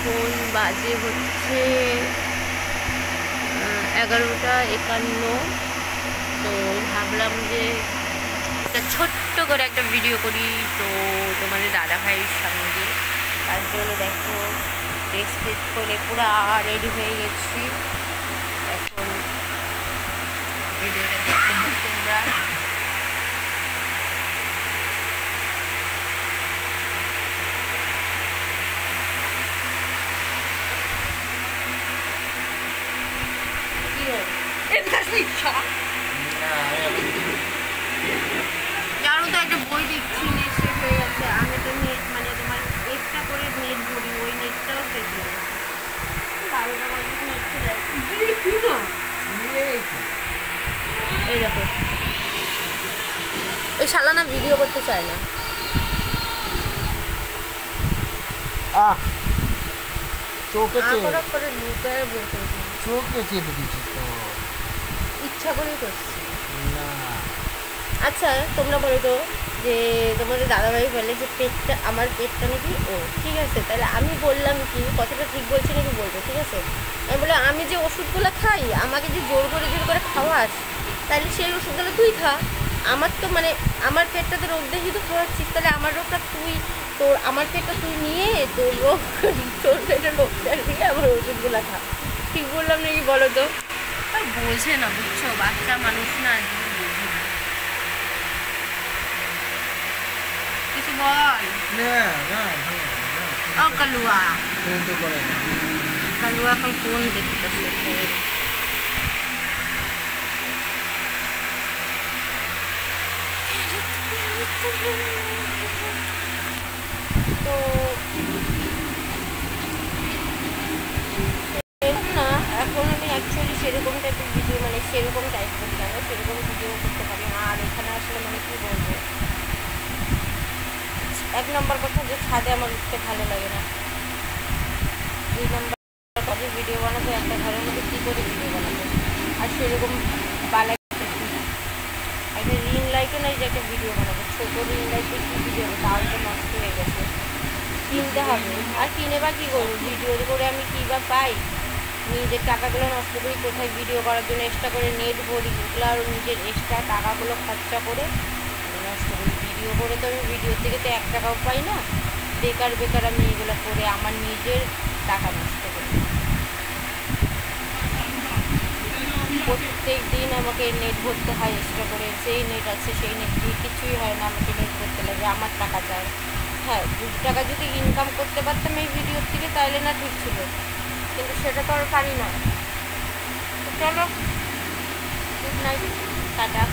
এখন বাজে হচ্ছে 11:51। তো ভাবলাম যে একটা ছোট্ট করে একটা ভিডিও করি তো তোমাদের দাদা ভাইয়ের সঙ্গে। তার জন্য দেখো ড্রেস ফ্রেস করে পুরো রেডি হয়ে গেছি। এখন ভিডিওটা দেখতে তোমরা। জানো তো একটা বই দেখছি, নেট শেষ হয়ে যাচ্ছে। আমি তো নেট মানে তোমার এক্সট্রা করে নেট ভরি, ওই নেটটাও শেষ হয়ে যাচ্ছে। 12টা বাজে নেট চলে যাচ্ছে। এই দেখো এই শালা না ভিডিও করতে চায় না। ইচ্ছা করেই করছি। আচ্ছা তোমরা বলো তো যে তোমাদের দাদাভাই বলে যে পেটটা আমার পেটটা নাকি ও ঠিক আছে, তাহলে আমি বললাম কি কথাটা ঠিক বলছি নাকি বলবো, ঠিক আছে? আমি বলে আমি যে ওষুধগুলো খাই আমাকে যে জোর করে খাওয়াস, তাহলে সেই ওষুধগুলো তুই খা। আমার তো মানে আমার পেটটাতে রোগ দেখি তো খাওয়াচ্ছিস, তাহলে আমার রোগটা তুই তোর আমার পেটটা তুই নিয়ে তোর রোগ তোর পেটের রোগটা নিয়ে আমার ওষুধগুলো খা। ঠিক বললাম নাকি বলো তো? বোঝে না, বুঝছো, বাচ্চা মানুষ না, কিছু বল। ও কালুয়া কালুয়া এখন ফোন দেখতেছে। তো না এখন আমি অ্যাকচুয়ালি সেরকম টাইপের ভিডিও মানে সেরকম টাইপ করতে হবে, সেরকম ভিডিও করতে পারি না। আর এখানে আসলে মানে কী বলবো, এক নম্বর কথা যে ছাদে আমার উঠতে ভালো লাগে না। 2 নম্বর কাজে ভিডিও বানাবো একটা ঘরের মধ্যে কী করে ভিডিও বানাবো, আর সেরকম বালা একটা রিং লাইটও নাই যে একটা ভিডিও বানাবো। ছোটো রিং লাইটে কী ভিডিও হবে, তাও তো নষ্ট হয়ে গেছে, কিনতে হবে। আর কিনে বা কী করবো, ভিডিও করে আমি কী বা পাই? নিজের টাকাগুলো নষ্ট করি কোথায় ভিডিও করার জন্য এক্সট্রা করে নেট ভরি, এগুলো আর নিজের এক্সট্রা টাকাগুলো খরচা করে নষ্ট করি। ভিডিও করে তো আমি ভিডিও থেকে তো 1 টাকাও পাই না, বেকার বেকার আমি এগুলো করে আমার নিজের টাকা নষ্ট করি। প্রত্যেক দিন আমাকে নেট ভরতে হয় এক্সট্রা করে, যেই নেট আছে সেই নেট দিয়ে কিছুই হয় না, আমাকে নেট ভরতে লাগে, আমার টাকা চায়। হ্যাঁ 2 টাকা যদি ইনকাম করতে পারতাম এই ভিডিওর থেকে তাহলে না ঠিক ছিল, কিন্তু সেটা তো আর পারি না। তো চলো, গুড নাইট, টাটা।